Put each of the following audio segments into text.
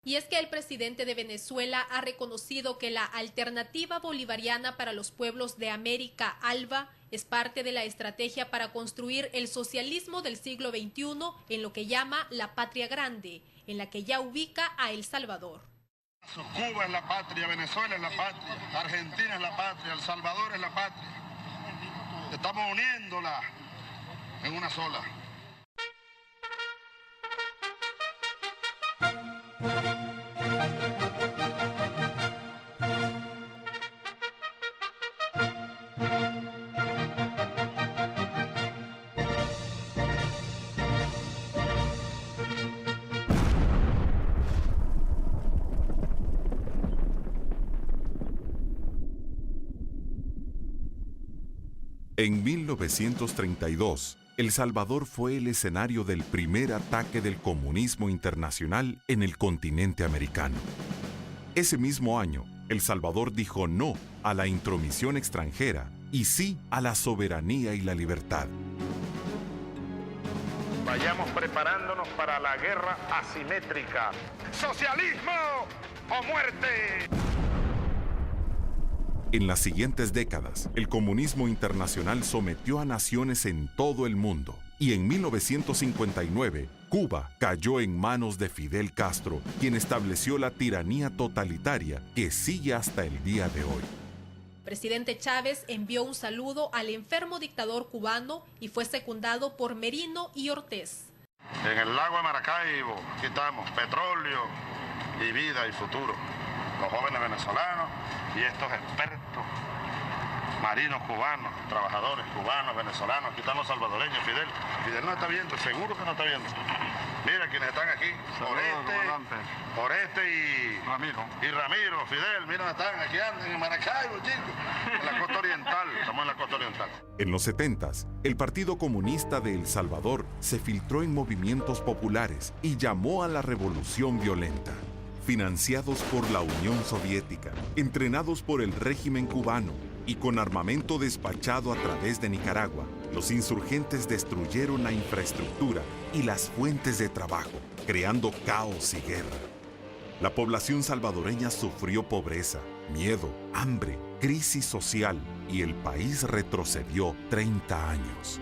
Y es que el presidente de Venezuela ha reconocido que la alternativa bolivariana para los pueblos de América, ALBA, es parte de la estrategia para construir el socialismo del siglo XXI en lo que llama la patria grande, en la que ya ubica a El Salvador. Cuba es la patria, Venezuela es la patria, Argentina es la patria, El Salvador es la patria. Estamos uniéndola en una sola. En 1932, El Salvador fue el escenario del primer ataque del comunismo internacional en el continente americano. Ese mismo año, El Salvador dijo no a la intromisión extranjera y sí a la soberanía y la libertad. Vayamos preparándonos para la guerra asimétrica. ¡Socialismo o muerte! En las siguientes décadas, el comunismo internacional sometió a naciones en todo el mundo y en 1959, Cuba cayó en manos de Fidel Castro, quien estableció la tiranía totalitaria que sigue hasta el día de hoy. Presidente Chávez envió un saludo al enfermo dictador cubano y fue secundado por Merino y Ortiz. En el lago de Maracaibo, aquí estamos, petróleo y vida y futuro. Los jóvenes venezolanos y estos expertos, marinos cubanos, trabajadores cubanos, venezolanos, aquí están los salvadoreños, Fidel. Fidel no está viendo, seguro que no está viendo. Mira quienes están aquí, Oreste y Ramiro, Fidel, mira dónde están, aquí andan en Maracaibo, chicos, en la costa oriental, estamos en la costa oriental. En los 70s, el Partido Comunista de El Salvador se filtró en movimientos populares y llamó a la revolución violenta. Financiados por la Unión Soviética, entrenados por el régimen cubano y con armamento despachado a través de Nicaragua, los insurgentes destruyeron la infraestructura y las fuentes de trabajo, creando caos y guerra. La población salvadoreña sufrió pobreza, miedo, hambre, crisis social y el país retrocedió 30 años.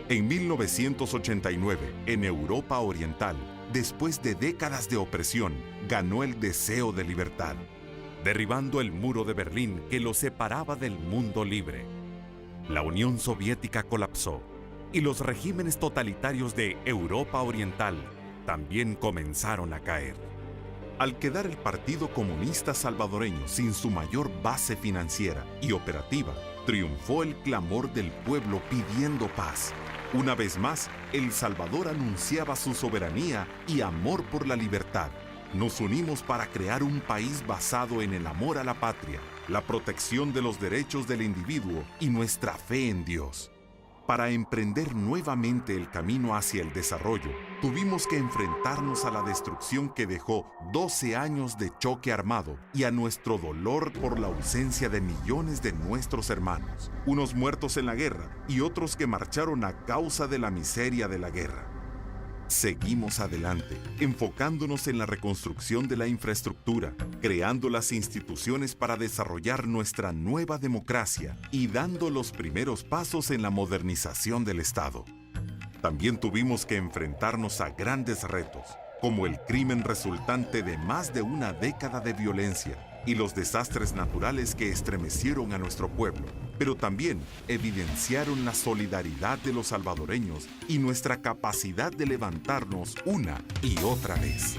En 1989, en Europa Oriental, después de décadas de opresión, ganó el deseo de libertad, derribando el muro de Berlín que lo separaba del mundo libre. La Unión Soviética colapsó y los regímenes totalitarios de Europa Oriental también comenzaron a caer. Al quedar el Partido Comunista Salvadoreño sin su mayor base financiera y operativa, triunfó el clamor del pueblo pidiendo paz. Una vez más, El Salvador anunciaba su soberanía y amor por la libertad. Nos unimos para crear un país basado en el amor a la patria, la protección de los derechos del individuo y nuestra fe en Dios. Para emprender nuevamente el camino hacia el desarrollo, tuvimos que enfrentarnos a la destrucción que dejó 12 años de choque armado y a nuestro dolor por la ausencia de millones de nuestros hermanos, unos muertos en la guerra y otros que marcharon a causa de la miseria de la guerra. Seguimos adelante, enfocándonos en la reconstrucción de la infraestructura, creando las instituciones para desarrollar nuestra nueva democracia y dando los primeros pasos en la modernización del Estado. También tuvimos que enfrentarnos a grandes retos, como el crimen resultante de más de una década de violencia y los desastres naturales que estremecieron a nuestro pueblo, pero también evidenciaron la solidaridad de los salvadoreños y nuestra capacidad de levantarnos una y otra vez.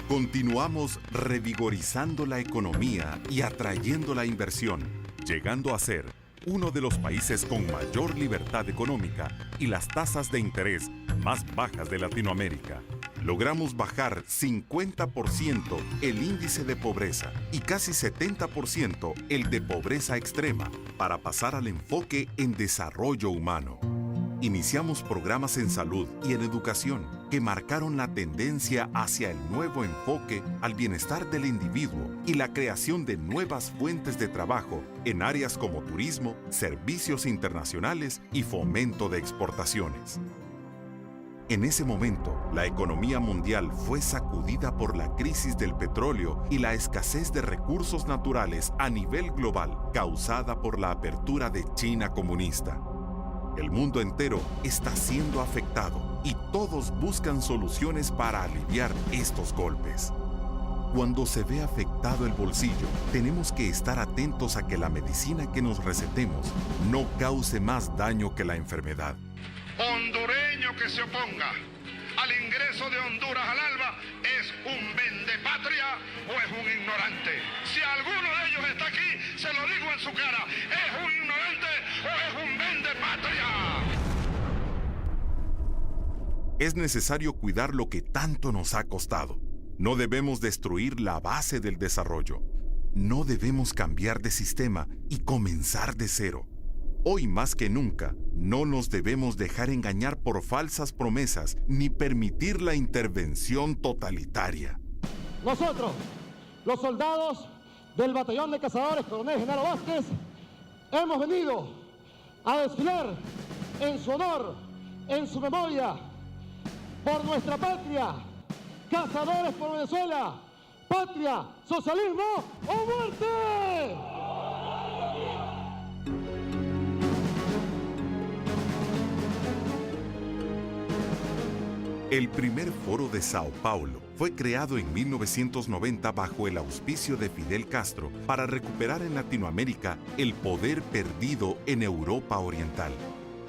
Continuamos revigorizando la economía y atrayendo la inversión, llegando a ser uno de los países con mayor libertad económica y las tasas de interés más bajas de Latinoamérica. Logramos bajar 50% el índice de pobreza y casi 70% el de pobreza extrema para pasar al enfoque en desarrollo humano. Iniciamos programas en salud y en educación que marcaron la tendencia hacia el nuevo enfoque al bienestar del individuo y la creación de nuevas fuentes de trabajo en áreas como turismo, servicios internacionales y fomento de exportaciones. En ese momento, la economía mundial fue sacudida por la crisis del petróleo y la escasez de recursos naturales a nivel global, causada por la apertura de China comunista. El mundo entero está siendo afectado y todos buscan soluciones para aliviar estos golpes. Cuando se ve afectado el bolsillo, tenemos que estar atentos a que la medicina que nos recetemos no cause más daño que la enfermedad. Hondureño que se oponga al ingreso de Honduras al ALBA es un vendepatria o es un ignorante. Si alguno de ellos está aquí, se lo digo en su cara, ¿es un ignorante o es un vendepatria? Es necesario cuidar lo que tanto nos ha costado. No debemos destruir la base del desarrollo. No debemos cambiar de sistema y comenzar de cero. Hoy más que nunca, no nos debemos dejar engañar por falsas promesas ni permitir la intervención totalitaria. Nosotros, los soldados del Batallón de Cazadores Coronel Genaro Vázquez, hemos venido a desfilar en su honor, en su memoria, por nuestra patria, Cazadores por Venezuela, patria, socialismo o muerte. El primer foro de Sao Paulo fue creado en 1990 bajo el auspicio de Fidel Castro para recuperar en Latinoamérica el poder perdido en Europa Oriental.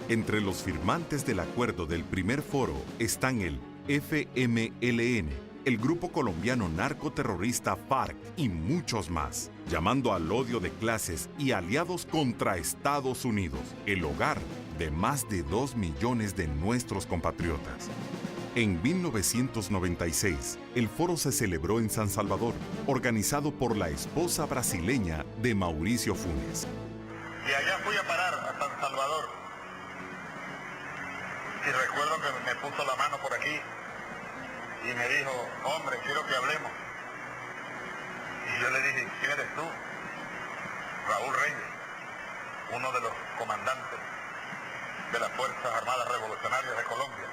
Entre los firmantes del acuerdo del primer foro están el FMLN, el grupo colombiano narcoterrorista FARC y muchos más, llamando al odio de clases y aliados contra Estados Unidos, el hogar de más de 2 millones de nuestros compatriotas. En 1996, el foro se celebró en San Salvador, organizado por la esposa brasileña de Mauricio Funes. Y allá fui a parar a San Salvador. Y recuerdo que me puso la mano por aquí y me dijo, hombre, quiero que hablemos. Y yo le dije, ¿quién eres tú? Raúl Reyes, uno de los comandantes de las Fuerzas Armadas Revolucionarias de Colombia.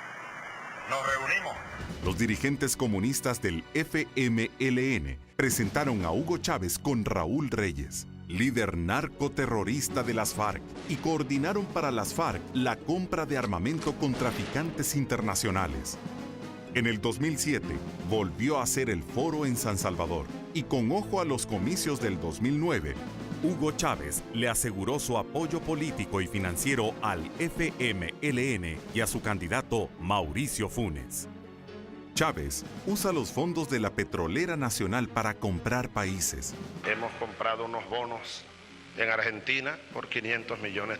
Nos reunimos. Los dirigentes comunistas del FMLN presentaron a Hugo Chávez con Raúl Reyes, líder narcoterrorista de las FARC, y coordinaron para las FARC la compra de armamento con traficantes internacionales. En el 2007 volvió a hacer el foro en San Salvador y con ojo a los comicios del 2009, Hugo Chávez le aseguró su apoyo político y financiero al FMLN y a su candidato Mauricio Funes. Chávez usa los fondos de la Petrolera Nacional para comprar países. Hemos comprado unos bonos en Argentina por $500 millones.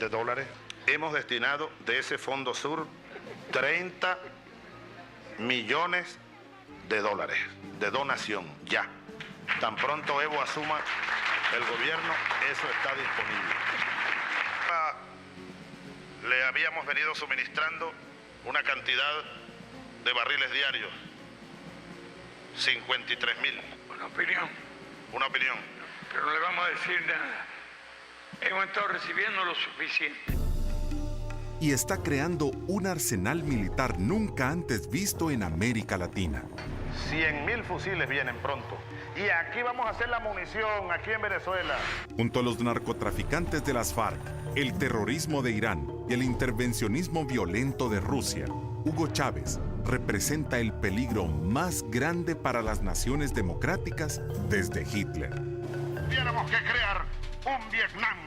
Hemos destinado de ese Fondo Sur 30 millones de dólares de donación ya. Tan pronto Evo asuma el gobierno, eso está disponible. Le habíamos venido suministrando una cantidad de barriles diarios, 53.000. Una opinión. Pero no le vamos a decir nada. Hemos estado recibiendo lo suficiente. Y está creando un arsenal militar nunca antes visto en América Latina. 100.000 fusiles vienen pronto. Y aquí vamos a hacer la munición, aquí en Venezuela. Junto a los narcotraficantes de las FARC, el terrorismo de Irán y el intervencionismo violento de Rusia, Hugo Chávez representa el peligro más grande para las naciones democráticas desde Hitler. Tuviéramos que crear un Vietnam,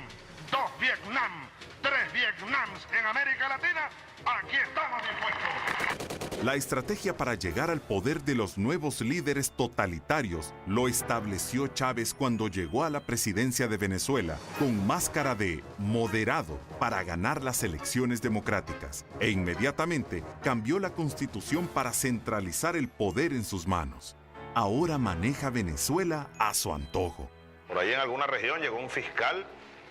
2 Vietnam, 3 Vietnams en América Latina, aquí estamos dispuestos. La estrategia para llegar al poder de los nuevos líderes totalitarios lo estableció Chávez cuando llegó a la presidencia de Venezuela con máscara de moderado para ganar las elecciones democráticas e inmediatamente cambió la constitución para centralizar el poder en sus manos. Ahora maneja Venezuela a su antojo. Por ahí en alguna región llegó un fiscal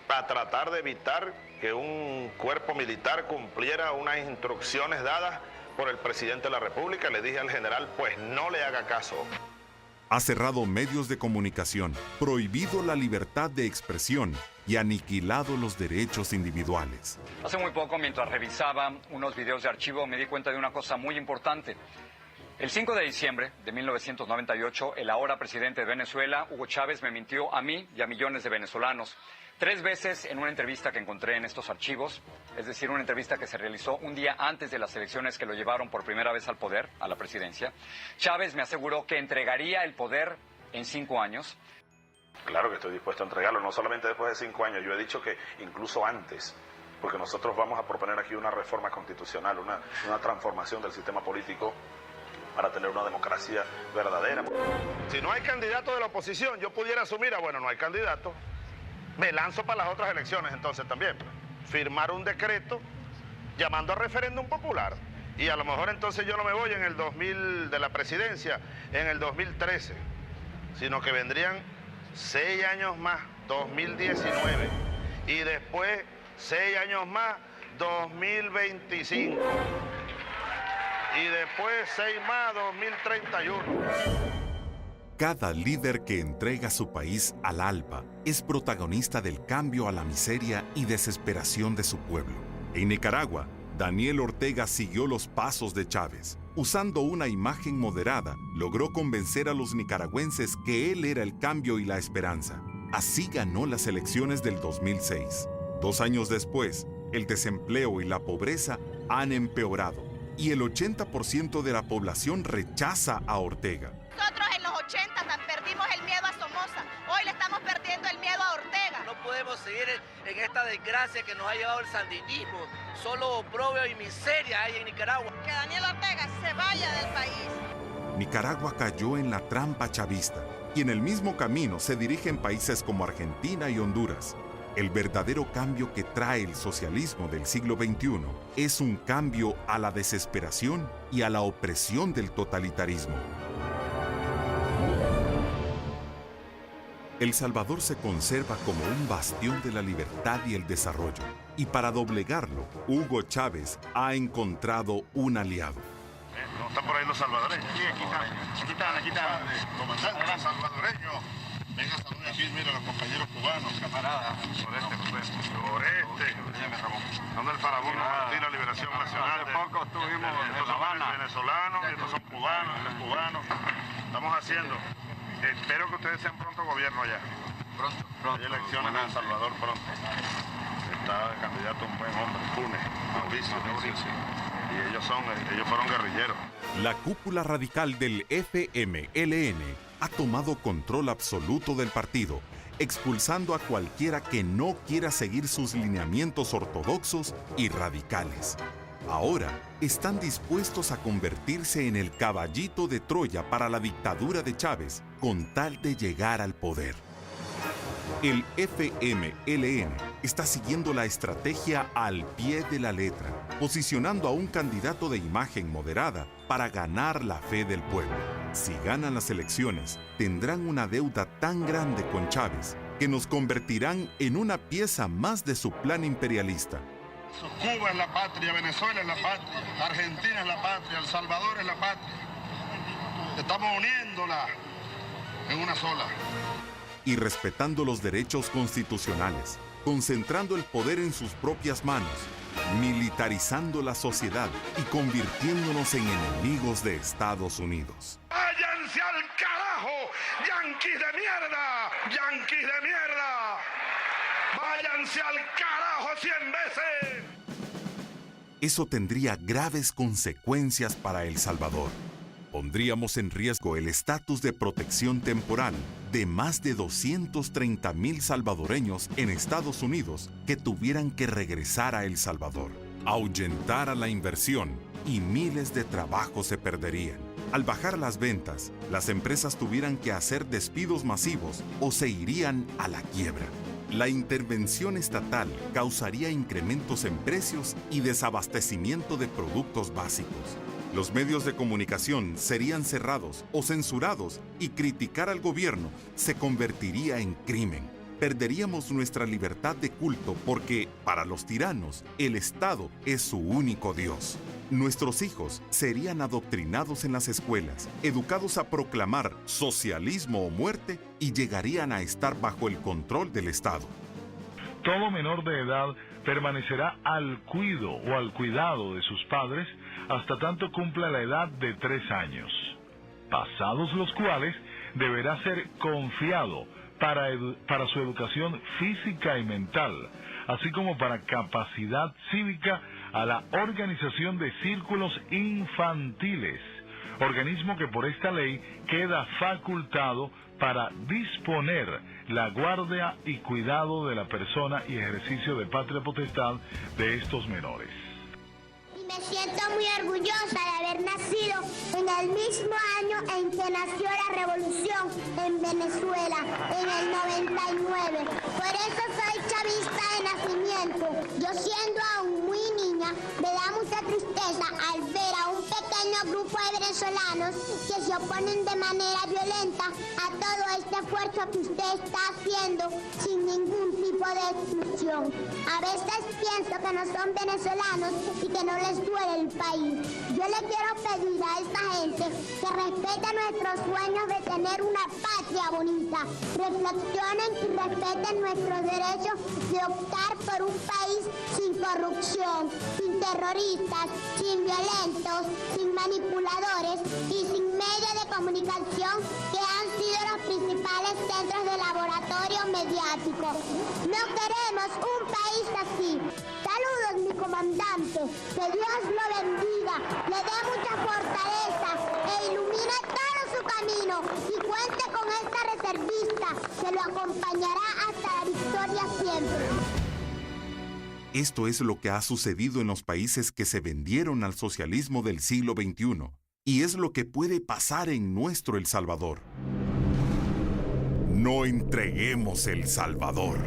para tratar de evitar que un cuerpo militar cumpliera unas instrucciones dadas por el presidente de la República. Le dije al general, pues no le haga caso. Ha cerrado medios de comunicación, prohibido la libertad de expresión y aniquilado los derechos individuales. Hace muy poco, mientras revisaba unos videos de archivo, me di cuenta de una cosa muy importante. El 5 de diciembre de 1998, el ahora presidente de Venezuela, Hugo Chávez, me mintió a mí y a millones de venezolanos. 3 veces en una entrevista que encontré en estos archivos, es decir, una entrevista que se realizó un día antes de las elecciones que lo llevaron por primera vez al poder, a la presidencia, Chávez me aseguró que entregaría el poder en 5 años. Claro que estoy dispuesto a entregarlo, no solamente después de 5 años, yo he dicho que incluso antes, porque nosotros vamos a proponer aquí una reforma constitucional, una transformación del sistema político para tener una democracia verdadera. Si no hay candidato de la oposición, yo pudiera asumir, bueno, no hay candidato, me lanzo para las otras elecciones entonces también. Firmar un decreto llamando a referéndum popular. Y a lo mejor entonces yo no me voy en el 2000 de la presidencia, en el 2013, sino que vendrían 6 años más, 2019. Y después 6 años más, 2025. Y después 6 más, 2031. Cada líder que entrega su país al ALBA es protagonista del cambio a la miseria y desesperación de su pueblo. En Nicaragua, Daniel Ortega siguió los pasos de Chávez. Usando una imagen moderada, logró convencer a los nicaragüenses que él era el cambio y la esperanza. Así ganó las elecciones del 2006. 2 años después, el desempleo y la pobreza han empeorado y el 80% de la población rechaza a Ortega. Nosotros en los 80 perdimos el miedo a Somoza, hoy le estamos perdiendo el miedo a Ortega. No podemos seguir en esta desgracia que nos ha llevado el sandinismo, solo oprobio y miseria hay en Nicaragua. Que Daniel Ortega se vaya del país. Nicaragua cayó en la trampa chavista y en el mismo camino se dirigen países como Argentina y Honduras. El verdadero cambio que trae el socialismo del siglo XXI es un cambio a la desesperación y a la opresión del totalitarismo. El Salvador se conserva como un bastión de la libertad y el desarrollo, y para doblegarlo, Hugo Chávez ha encontrado un aliado. ¿No están por ahí los salvadoreños? Sí, aquí están. Comandante salvadoreño. Venga, saluda aquí, mira, los compañeros cubanos. Camaradas. Por este. ¿Dónde el Farabuno Martí, la Liberación Nacional? Hace poco estuvimos en La Habana. Venezolanos, y estos son cubanos. Estamos haciendo. Espero que ustedes sean pronto gobierno allá. Pronto. Hay elecciones en El Salvador pronto. Está de candidato un buen hombre, Funes, Mauricio. Y ellos fueron guerrilleros. La cúpula radical del FMLN ha tomado control absoluto del partido, expulsando a cualquiera que no quiera seguir sus lineamientos ortodoxos y radicales. Ahora están dispuestos a convertirse en el caballito de Troya para la dictadura de Chávez con tal de llegar al poder. El FMLN está siguiendo la estrategia al pie de la letra, posicionando a un candidato de imagen moderada para ganar la fe del pueblo. Si ganan las elecciones, tendrán una deuda tan grande con Chávez que nos convertirán en una pieza más de su plan imperialista. Cuba es la patria, Venezuela es la patria, Argentina es la patria, El Salvador es la patria. Estamos uniéndola en una sola. Y respetando los derechos constitucionales, concentrando el poder en sus propias manos, militarizando la sociedad y convirtiéndonos en enemigos de Estados Unidos. ¡Váyanse al carajo! ¡Yanquis de mierda! ¡Yanquis de mierda! ¡Váyanse al carajo 100 veces! Eso tendría graves consecuencias para El Salvador. Pondríamos en riesgo el estatus de protección temporal de más de 230,000 salvadoreños en Estados Unidos que tuvieran que regresar a El Salvador. Ahuyentar a la inversión y miles de trabajos se perderían. Al bajar las ventas, las empresas tuvieran que hacer despidos masivos o se irían a la quiebra. La intervención estatal causaría incrementos en precios y desabastecimiento de productos básicos. Los medios de comunicación serían cerrados o censurados y criticar al gobierno se convertiría en crimen. perderíamos nuestra libertad de culto porque, para los tiranos, el Estado es su único Dios. Nuestros hijos serían adoctrinados en las escuelas, educados a proclamar socialismo o muerte y llegarían a estar bajo el control del Estado. Todo menor de edad permanecerá al cuido o al cuidado de sus padres hasta tanto cumpla la edad de 3 años, pasados los cuales deberá ser confiado para su educación física y mental, así como para capacidad cívica a la organización de círculos infantiles, organismo que por esta ley queda facultado para disponer la guardia y cuidado de la persona y ejercicio de patria potestad de estos menores. Me siento muy orgullosa de haber nacido en el mismo año en que nació la revolución en Venezuela, en el 99. Por eso soy chavista de nacimiento. Yo siendo aún muy niña, me da mucha tristeza al ver a un pequeño grupo de venezolanos que se oponen de manera violenta a todo este esfuerzo que usted está haciendo sin ningún tipo de exclusión. A veces pienso que no son venezolanos y que no les duele el país. Yo le quiero pedir a esta gente que respete nuestros sueños de tener una patria bonita, reflexionen y respeten nuestros derechos de optar por un país sin corrupción, sin terroristas, sin violentos, sin manipuladores y sin medios de comunicación que han sido los principales centros de laboratorio mediático. No queremos un país así. Saludos, mi comandante. Que Dios lo bendiga, le dé mucha fortaleza e ilumine todo su camino y cuente con esta reservista que lo acompañará hasta la victoria siempre. Esto es lo que ha sucedido en los países que se vendieron al socialismo del siglo XXI y es lo que puede pasar en nuestro El Salvador. No entreguemos El Salvador.